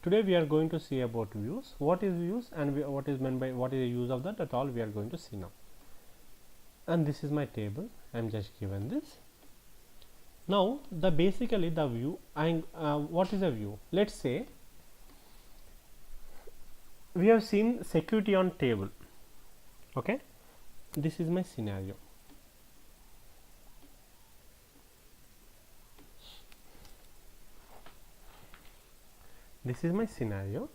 Today we are going to see about views, what is views and what is meant by what is the use of that all we are going to see now. And this is my table, I am just given this. Now the basically the view and what is a view? Let's say we have seen security on table. Okay, this is my scenario. This is my scenario.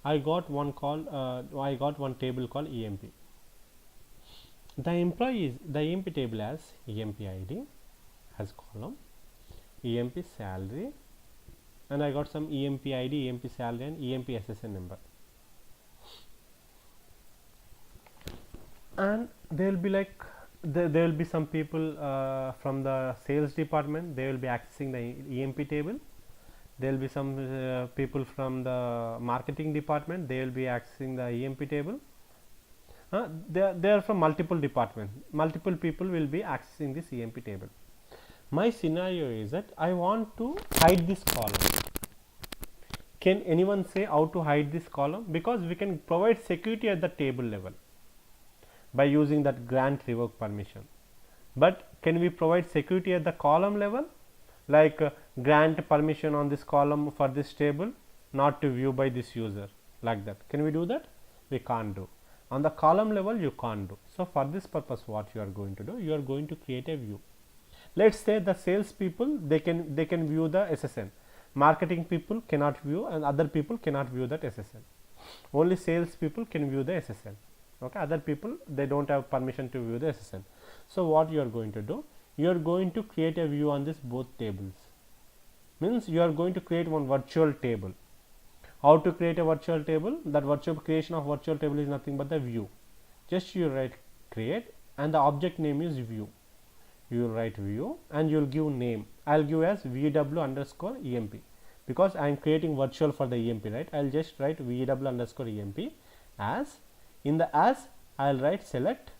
I got one table called EMP. The employee is the EMP table has EMP ID has column, EMP salary, and I got some EMP ID, EMP salary, and EMP SSN number. And there will be like there will be some people from the sales department. They will be accessing the EMP table. There will be some people from the marketing department. They will be accessing the EMP table. They are from multiple departments. Multiple people will be accessing this EMP table. My scenario is that I want to hide this column. Can anyone say how to hide this column? Because we can provide security at the table level by using that grant revoke permission. But can we provide security at the column level? Like grant permission on this column for this table not to view by this user, like that. Can we do that? We can't do. On the column level you can't do. So for this purpose what you are going to do, you are going to create a view. Let's say the sales people they can view the SSN, marketing people cannot view, and other people cannot view that SSN. Only sales people can view the SSN. Okay, other people they don't have permission to view the SSN. So what you are going to do, you are going to create a view on this both tables. Means you are going to create one virtual table. How to create a virtual table? That virtual creation of virtual table is nothing but the view. Just you write create and the object name is view. You will write view and you will give name. I will give as VW underscore EMP because I am creating virtual for the EMP, right? I will just write VW underscore EMP as. In the as I will write select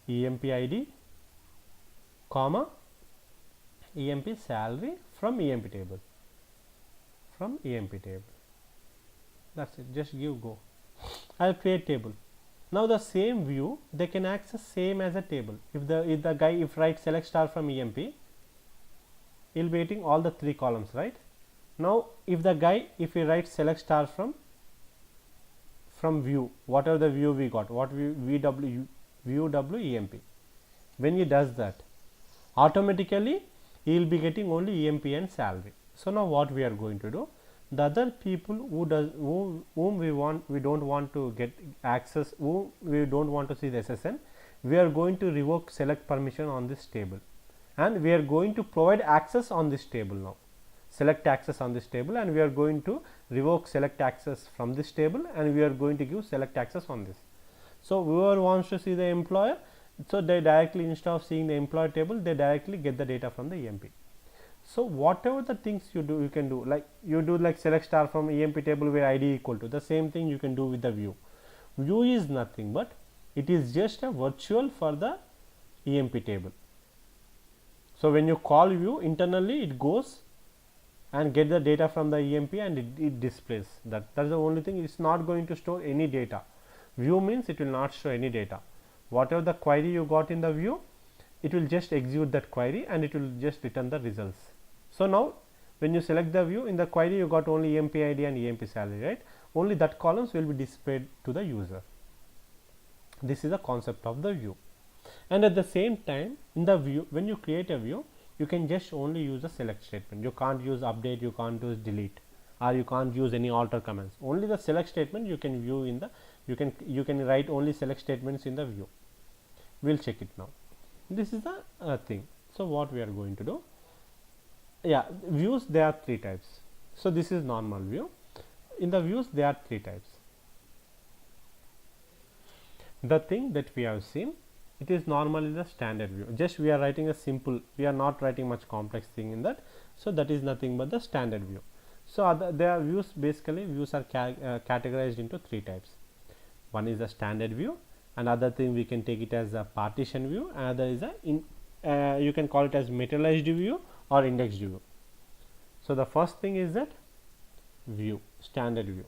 EMP ID comma EMP salary from EMP table, that's it. Just give go. I will create table. Now the same view they can access same as a table. If the guy write select star from EMP, he will be getting all the three columns, right? Now if he writes select star from view, whatever the view we got, what view W EMP, when he does that, automatically he will be getting only EMP and salary. So now what we are going to do, the other people whom we don't want to get access, whom we don't want to see the SSN, we are going to revoke select permission on this table and we are going to provide access on this table now. Select access on this table and we are going to revoke select access from this table and we are going to give select access on this. So whoever wants to see the employer, so they directly, instead of seeing the employer table, they directly get the data from the EMP. So whatever the things you do, you can do, like you do like select star from EMP table where ID equal to, the same thing you can do with the view. View is nothing but it is just a virtual for the EMP table. So when you call view, internally it goes and get the data from the EMP and it displays that. That's the only thing. It's not going to store any data. View means it will not show any data. Whatever the query you got in the view, it will just execute that query and it will just return the results. So now when you select the view, in the query you got only EMP ID and EMP salary, right? Only that columns will be displayed to the user. This is the concept of the view. And at the same time, in the view, when you create a view, you can just only use a select statement. You can't use update, you can't use delete, or you can't use any alter commands. Only the select statement you can view in the, you can write only select statements in the view. We'll check it now. This is the thing. So what we are going to do, yeah, views there are three types. So this is normal view. In the views there are three types. The thing that we have seen, it is normally the standard view. Just we are writing a simple, we are not writing much complex thing in that. So that is nothing but the standard view. So there are views, basically views are categorized into three types. One is the standard view, another thing we can take it as a partition view, another is a you can call it as materialized view or indexed view. So the first thing is that view, standard view.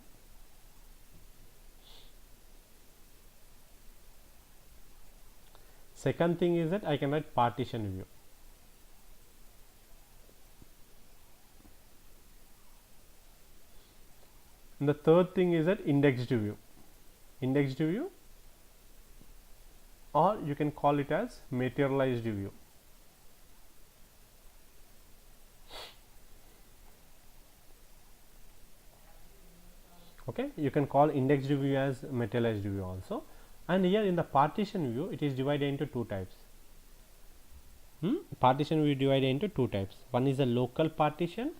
Second thing is that I can write partition view. And the third thing is that indexed view. Indexed view, or you can call it as materialized view. Okay, you can call indexed view as materialized view also. And here in the partition view, it is divided into two types. Partition view divided into two types. One is a local partition,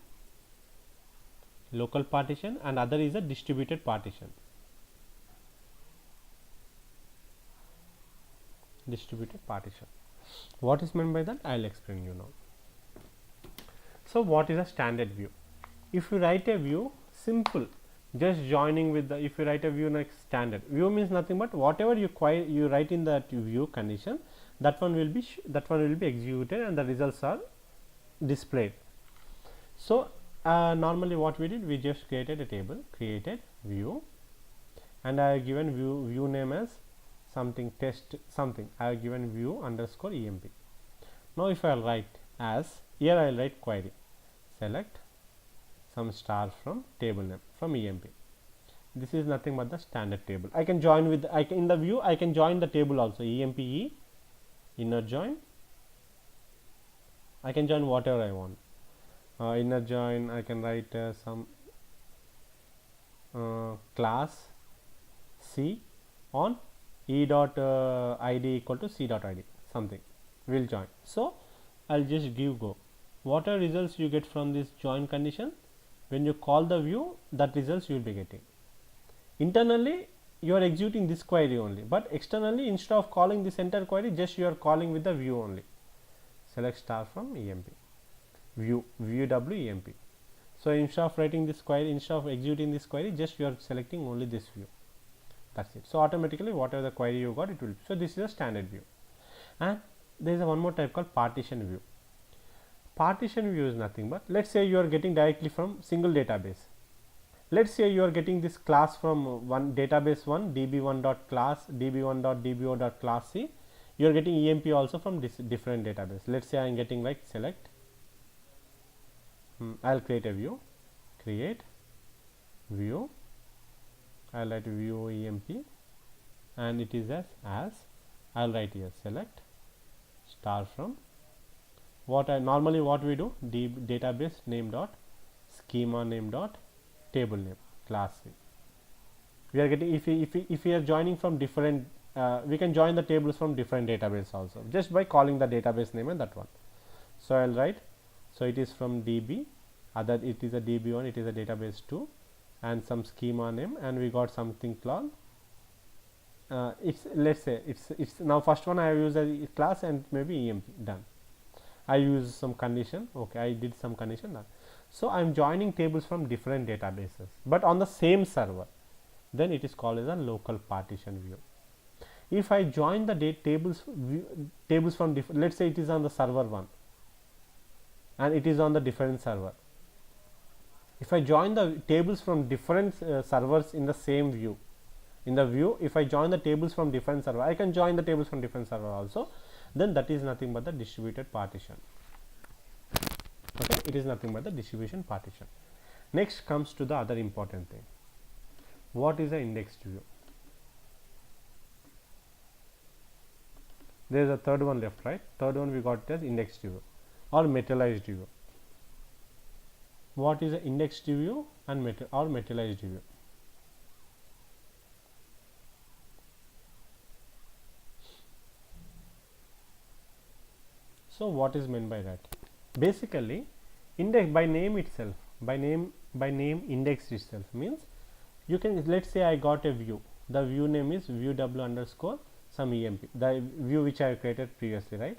and other is a distributed partition. Distributed partition. What is meant by that? I will explain you now. So what is a standard view? If you write a view, simple, just joining with the, if you write a view like standard view means nothing but whatever you write in that view condition, that one will be executed and the results are displayed. So normally what we did, we just created a table, created view, and I have given view name as something test something. I have given view underscore emp. Now if I will write as, here I will write query, select some star from table name from emp. This is nothing but the standard table. I can join with, in the view I can join the table also, emp e inner join. I can join whatever I want. Inner join, I can write some class C on e dot id equal to c dot id, something will join. So I'll just give go. What are results you get from this join condition? When you call the view, that results you will be getting. Internally you are executing this query only, but externally instead of calling this entire query, just you are calling with the view only. Select star from emp, view w emp. So instead of writing this query, instead of executing this query, just you are selecting only this view. That's it. So automatically whatever the query you got, it will. So this is a standard view. And there is a one more type called partition view. Partition view is nothing but, let's say you are getting directly from single database. Let's say you are getting this class from one database 1 db1.class db1.dbo.class c. You are getting emp also from this different database. Let's say I am getting like select. I'll create a view, create view. I'll write view emp, and it is as I'll write here select star from what we do, database name dot schema name dot table name class C. We are getting, if we are joining from different, we can join the tables from different database also just by calling the database name and that one. So I'll write, so it is from db, other it is a db1, it is a database 2, and some schema name, and we got something called it's, let's say it's now first one I have used a class and maybe emp, done. I use some condition, okay, I did some condition done. So I am joining tables from different databases but on the same server, then it is called as a local partition view. If I join the tables from different, let's say it is on the server 1 and it is on the different server. If I join the tables from different servers in the same view, in the view, if I join the tables from different server, I can join the tables from different server also, then that is nothing but the distributed partition. Okay, it is nothing but the distribution partition. Next comes to the other important thing. What is the indexed view? There is a third one left, right? Third one we got as indexed view or materialized view. What is the indexed view and materialized view? So what is meant by that? Basically, index by name itself, by name indexed itself means you can, let's say I got a view, the view name is view w underscore some emp, the view which I have created previously, right?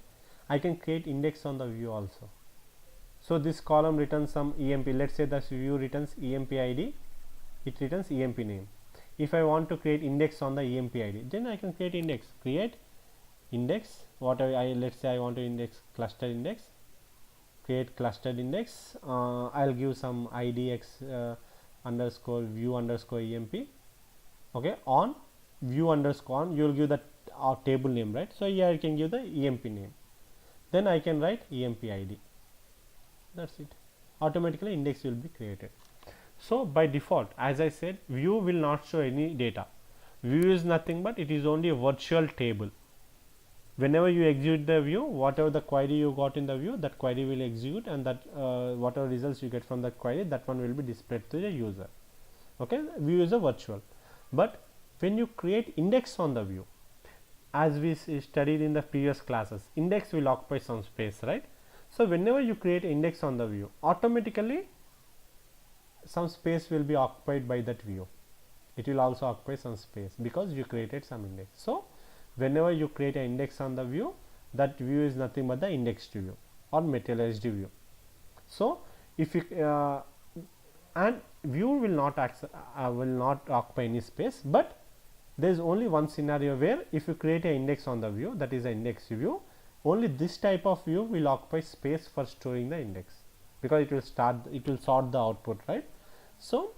I can create index on the view also. So this column returns some emp, let's say the view returns emp id, it returns emp name. If I want to create index on the emp id, then I can create index, what let's say I want to index cluster index, create clustered index. I'll give some id x underscore view underscore emp. Okay, on view underscore on, you will give the table name, right? So here I can give the emp name, then I can write emp id. That's it. Automatically index will be created. So by default, as I said, view will not show any data. View is nothing but it is only a virtual table. Whenever you execute the view, whatever the query you got in the view, that query will execute, and that whatever results you get from that query, that one will be displayed to the user. Okay, view is a virtual. But when you create index on the view, as we studied in the previous classes, index will occupy some space, right? So whenever you create index on the view, automatically some space will be occupied by that view. It will also occupy some space because you created some index. So whenever you create an index on the view, that view is nothing but the indexed view or materialized view. So if you and view will not occupy any space, but there is only one scenario where if you create an index on the view, that is an indexed view, only this type of view will occupy space for storing the index, because it will sort the output, right? So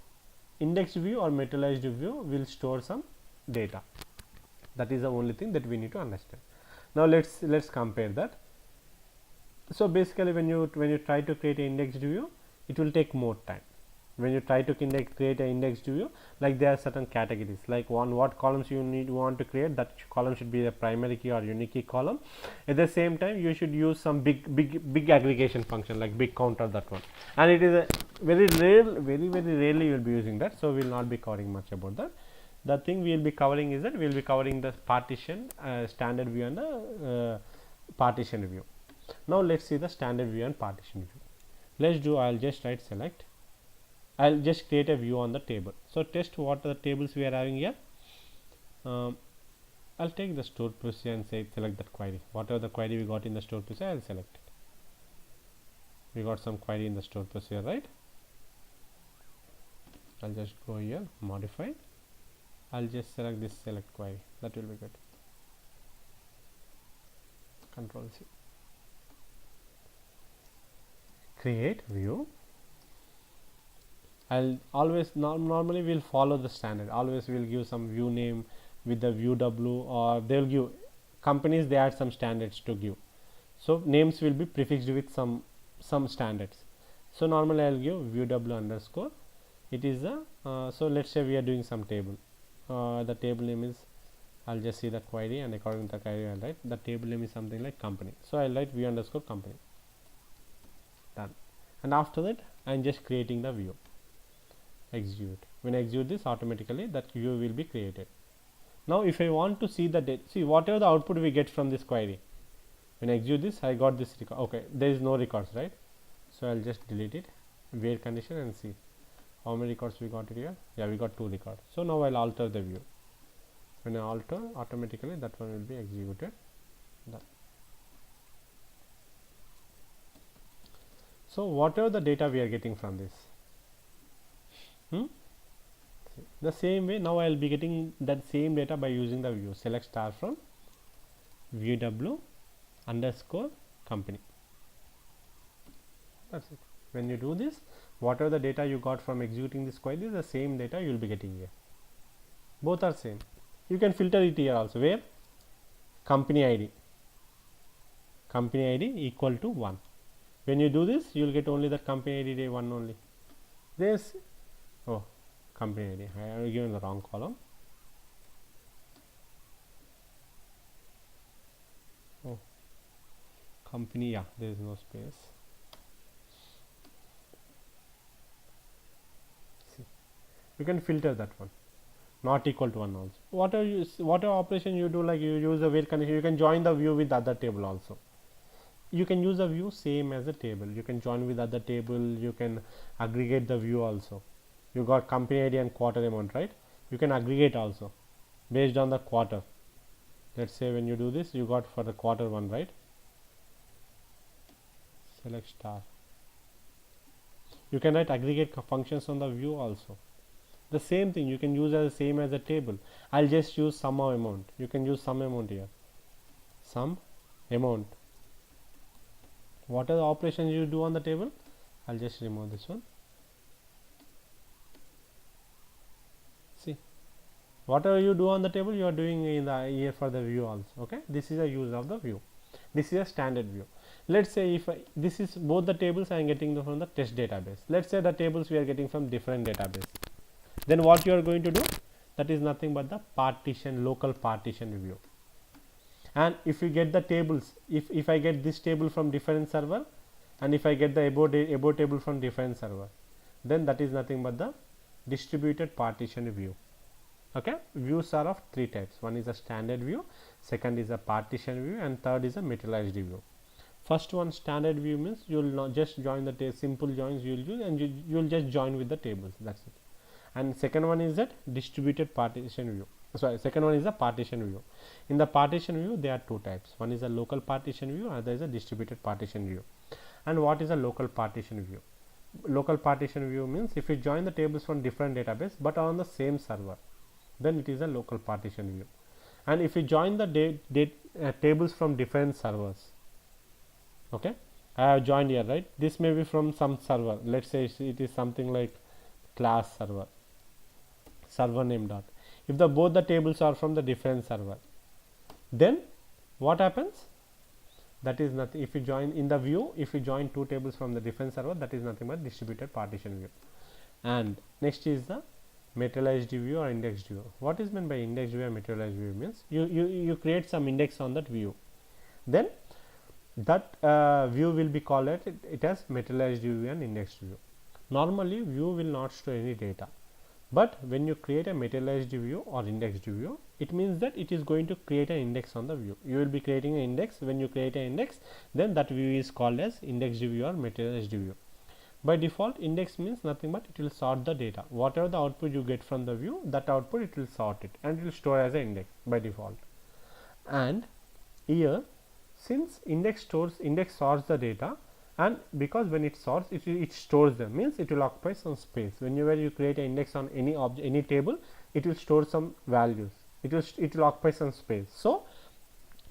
indexed view or materialized view will store some data. That is the only thing that we need to understand. Now let's compare that. So basically when you try to create an indexed view, it will take more time. When you try to create an indexed view, like there are certain categories, like what columns you want to create, that column should be the primary key or unique key column. At the same time, you should use some big aggregation function like big counter, that one, and it is a very rarely you will be using that, so we will not be covering much about that. The thing we will be covering is that we will be covering the partition, standard view, and the partition view. Now let's see the standard view and partition view. Let's do, I'll just write select. I'll just create a view on the table. So test what are the tables we are having here. I'll take the stored procedure and say select that query. Whatever the query we got in the stored procedure, I'll select it. We got some query in the stored procedure, right? I'll just go here, modify. I'll just select this select query. That will be good. Control C. Create view. I'll always normally we'll follow the standard. Always we'll give some view name with the view W, or they'll give companies, they add some standards to give. So names will be prefixed with some standards. So normally I'll give view W underscore. It is a so let's say we are doing some table. The table name is, I'll just see the query, and according to the query I'll write the table name is something like company. So I'll write view underscore company. Done. And after that I'm just creating the view. Execute. When I execute this, automatically that view will be created. Now if I want to see the data, see whatever the output we get from this query, when I execute this, I got this record. Okay, there is no records, right? So I'll just delete it, wait condition, and see how many records we got it here. Yeah, we got 2 records. So now I'll alter the view. When I alter, automatically that one will be executed. Done. So whatever the data we are getting from this, the same way now I will be getting that same data by using the view. Select star from view W underscore company. That's it. When you do this, whatever the data you got from executing this query is the same data you will be getting here. Both are same. You can filter it here also, where company ID equal to 1. When you do this, you will get only the company ID 1 only. This company ID, I have given the wrong column. Company, yeah, there is no space. See, you can filter that one, not equal to 1 also. Whatever operation you do, like you use the wait condition, you can join the view with the other table also. You can use the view same as a table. You can join with other table. You can aggregate the view also. You got company ID and quarter amount, right? You can aggregate also based on the quarter. Let's say when you do this, you got for the quarter one, right? Select star. You can write aggregate functions on the view also. The same thing you can use as the same as a table. I'll just use sum of amount. You can use sum amount here. Sum amount. What are the operations you do on the table? I'll just remove this one. Whatever you do on the table, you are doing in the here for the view also. Okay, this is a use of the view. This is a standard view. Let's say if this is both the tables I am getting from the test database. Let's say the tables we are getting from different database. Then what you are going to do? That is nothing but the partition, local partition view. And if you get the tables, if I get this table from different server, and if I get the above table from different server, then that is nothing but the distributed partition view. Okay, views are of three types. One is a standard view, second is a partition view, and third is a materialized view. First one, standard view, means you will not just join the simple joins you will use, and you will just join with the tables, that's it. And second one is that distributed partition view. Sorry, second one is the partition view. In the partition view there are two types. One is a local partition view, other is a distributed partition view. And what is a local partition view? Local partition view means if you join the tables from different database but on the same server, then it is a local partition view. And if you join the tables from different servers, okay, I have joined here, right? This may be from some server. Let's say it is something like class server, server name dot. If both the tables are from the different server, then what happens? That is nothing. If you join in the view, if you join two tables from the different server, that is nothing but distributed partition view. And next is the materialized view or indexed view. What is meant by indexed view or materialized view? Means you create some index on that view, then that view will be called it as materialized view and indexed view. Normally view will not store any data, but when you create a materialized view or indexed view, it means that it is going to create an index on the view. You will be creating an index. When you create an index, then that view is called as indexed view or materialized view. By default, index means nothing but it will sort the data. Whatever the output you get from the view, that output it will sort it and it will store as an index by default. And here, since index sorts the data, and because when it sorts, it stores them, means it will occupy some space. Whenever you create an index on any object, any table, it will store some values. It will occupy some space. So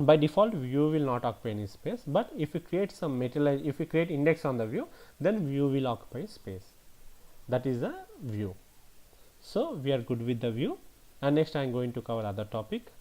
by default, view will not occupy any space, but if you create some if you create index on the view, then view will occupy space. That is the view. So we are good with the view, and next I am going to cover other topic.